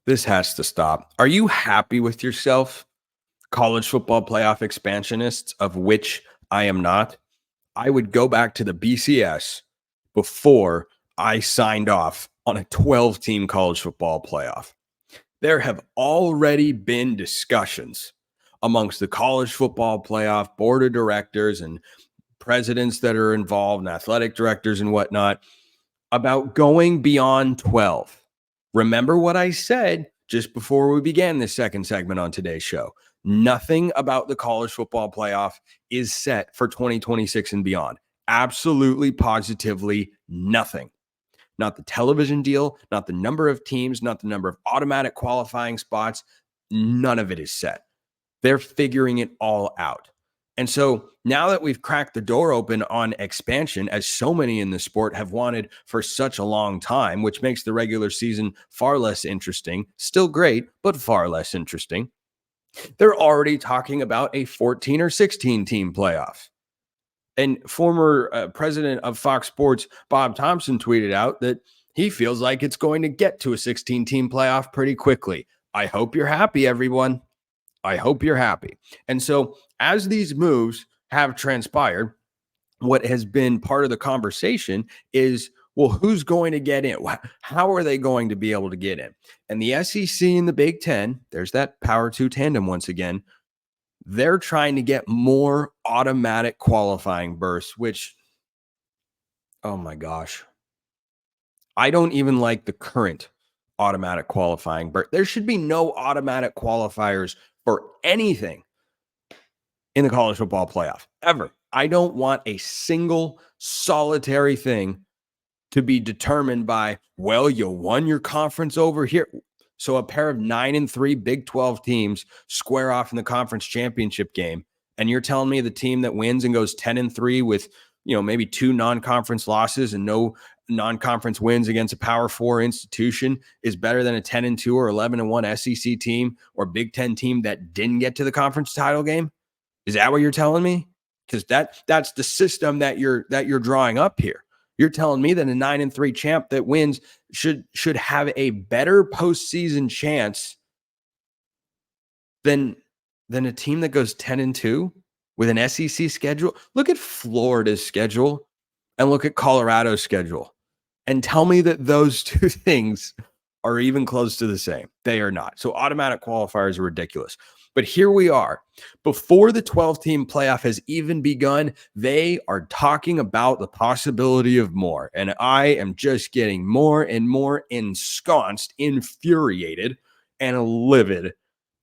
This has to stop. Are you happy with yourself, college football playoff expansionists, of which I am not? I would go back to the BCS before I signed off on a 12-team college football playoff. There have already been discussions amongst the college football playoff board of directors and presidents that are involved and athletic directors and whatnot about going beyond 12. Remember what I said just before we began this second segment on today's show. Nothing about the college football playoff is set for 2026 and beyond. Absolutely, positively nothing. Not the television deal, not the number of teams, not the number of automatic qualifying spots. None of it is set. They're figuring it all out. And so now that we've cracked the door open on expansion, as so many in the sport have wanted for such a long time, which makes the regular season far less interesting, still great, but far less interesting, they're already talking about a 14 or 16 team playoff. And former president of Fox Sports, Bob Thompson, tweeted out that he feels like it's going to get to a 16 team playoff pretty quickly. I hope you're happy, everyone. I hope you're happy. And so as these moves have transpired, what has been part of the conversation is, well, who's going to get in? How are they going to be able to get in? And the SEC and the Big Ten, there's that Power 2 tandem once again, they're trying to get more automatic qualifying berths, which, oh my gosh, I don't even like the current automatic qualifying berth. There should be no automatic qualifiers for anything in the college football playoff, ever. I don't want a single solitary thing to be determined by, well, you won your conference over here. So a pair of 9-3 Big 12 teams square off in the conference championship game. And you're telling me the team that wins and goes 10-3 with, maybe 2 non-conference losses and no non-conference wins against a Power 4 institution is better than a 10-2 or 11-1 SEC team or Big 10 team that didn't get to the conference title game? Is that what you're telling me? Because that's the system that you're drawing up here. You're telling me that a 9-3 champ that wins should have a better postseason chance than a team that goes 10-2 with an SEC schedule? Look at Florida's schedule and look at Colorado's schedule and tell me that those two things are even close to the same. They are not. So automatic qualifiers are ridiculous. But here we are. Before the 12-team playoff has even begun, they are talking about the possibility of more. And I am just getting more and more ensconced, infuriated, and livid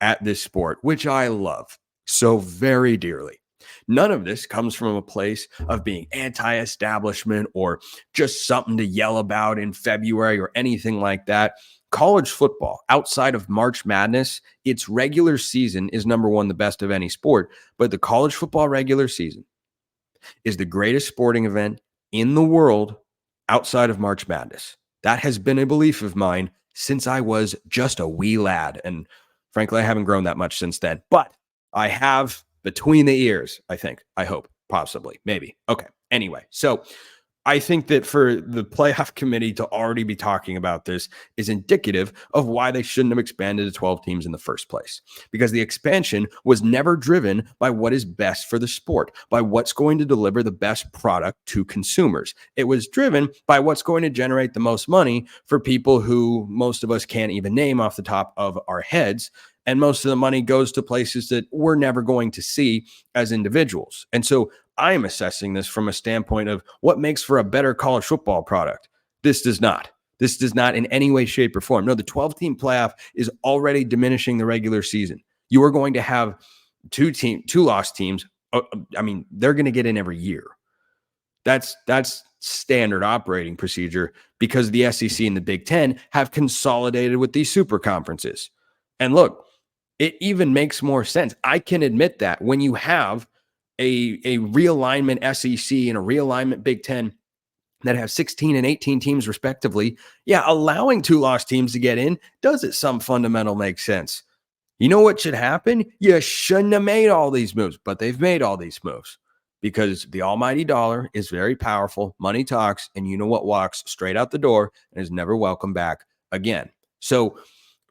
at this sport, which I love so very dearly. None of this comes from a place of being anti-establishment or just something to yell about in February or anything like that. College football, outside of March Madness, its regular season is number one, the best of any sport. But the college football regular season is the greatest sporting event in the world outside of March Madness. That has been a belief of mine since I was just a wee lad. And frankly, I haven't grown that much since then. But I have between the ears, I think, I hope, possibly, maybe. Okay. Anyway, so I think that for the playoff committee to already be talking about this is indicative of why they shouldn't have expanded to 12 teams in the first place. Because the expansion was never driven by what is best for the sport, by what's going to deliver the best product to consumers. It was driven by what's going to generate the most money for people who most of us can't even name off the top of our heads. And most of the money goes to places that we're never going to see as individuals. And so I am assessing this from a standpoint of what makes for a better college football product. This does not. This does not in any way, shape, or form. No, the 12-team playoff is already diminishing the regular season. You are going to have two lost teams. I mean, they're going to get in every year. That's standard operating procedure because the SEC and the Big Ten have consolidated with these super conferences. And look, it even makes more sense. I can admit that when you have a realignment SEC and a realignment Big Ten that have 16 and 18 teams respectively, yeah, allowing 2 lost teams to get in does at some fundamental make sense. You know what should happen? You shouldn't have made all these moves, but they've made all these moves because the almighty dollar is very powerful. Money talks, and you know what walks straight out the door and is never welcome back again. So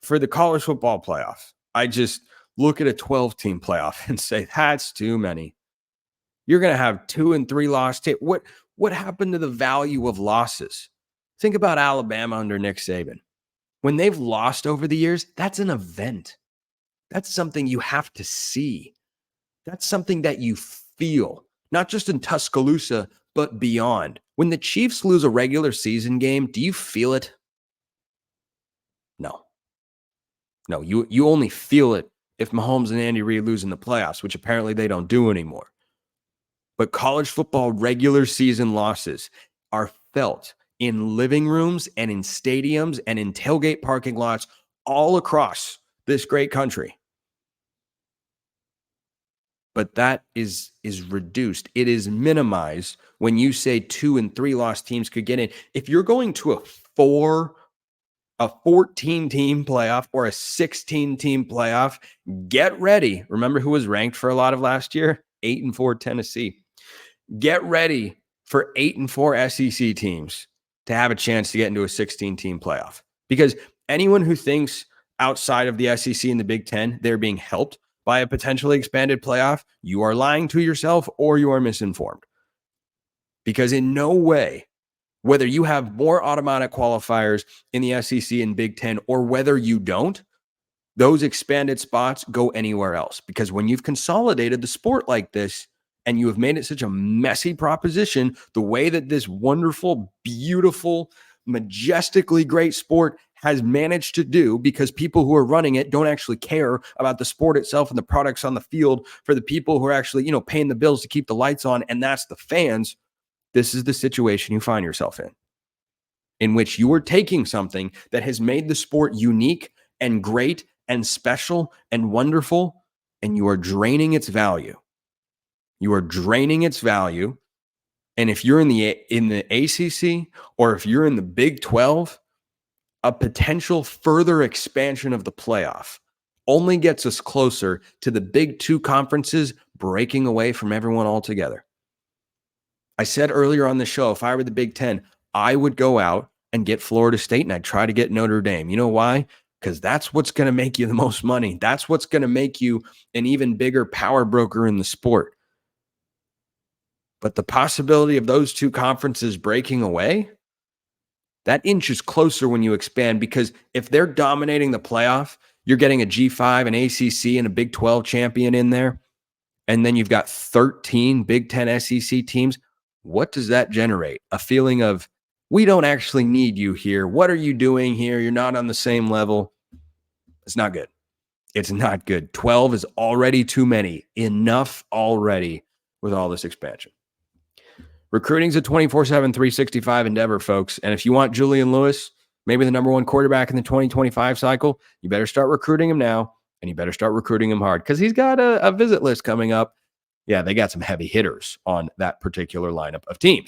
for the college football playoff, I just look at a 12-team playoff and say, that's too many. You're going to have 2 and 3 loss tape. What happened to the value of losses? Think about Alabama under Nick Saban. When they've lost over the years, that's an event. That's something you have to see. That's something that you feel, not just in Tuscaloosa, but beyond. When the Chiefs lose a regular season game, do you feel it? No. No, you only feel it if Mahomes and Andy Reid lose in the playoffs, which apparently they don't do anymore. But college football regular season losses are felt in living rooms and in stadiums and in tailgate parking lots all across this great country. But that is reduced. It is minimized when you say 2 and 3 loss teams could get in. If you're going to a 14-team playoff or a 16-team playoff, get ready. Remember who was ranked for a lot of last year? 8-4 Tennessee. Get ready for 8-4 SEC teams to have a chance to get into a 16-team playoff. Because anyone who thinks outside of the SEC and the Big Ten, they're being helped by a potentially expanded playoff, you are lying to yourself or you are misinformed. Because in no way, whether you have more automatic qualifiers in the SEC and Big Ten or whether you don't, those expanded spots go anywhere else. Because when you've consolidated the sport like this and you have made it such a messy proposition, the way that this wonderful, beautiful, majestically great sport has managed to do, because people who are running it don't actually care about the sport itself and the products on the field for the people who are actually, paying the bills to keep the lights on, and that's the fans. This is the situation you find yourself in which you are taking something that has made the sport unique and great and special and wonderful, and you are draining its value. You are draining its value. And if you're in the ACC or if you're in the Big 12, a potential further expansion of the playoff only gets us closer to the Big 2 conferences breaking away from everyone altogether. I said earlier on the show, if I were the Big 10, I would go out and get Florida State and I'd try to get Notre Dame. You know why? Because that's what's going to make you the most money. That's what's going to make you an even bigger power broker in the sport. But the possibility of those 2 conferences breaking away, that inches closer when you expand, because if they're dominating the playoff, you're getting a G5, an ACC, and a Big 12 champion in there, and then you've got 13 Big 10 SEC teams. What does that generate? A feeling of, we don't actually need you here. What are you doing here? You're not on the same level. It's not good. It's not good. 12 is already too many. Enough already with all this expansion. Recruiting's a 24/7, 365 endeavor, folks. And if you want Julian Lewis, maybe the number 1 quarterback in the 2025 cycle, you better start recruiting him now, and you better start recruiting him hard, because he's got a visit list coming up. Yeah, they got some heavy hitters on that particular lineup of teams.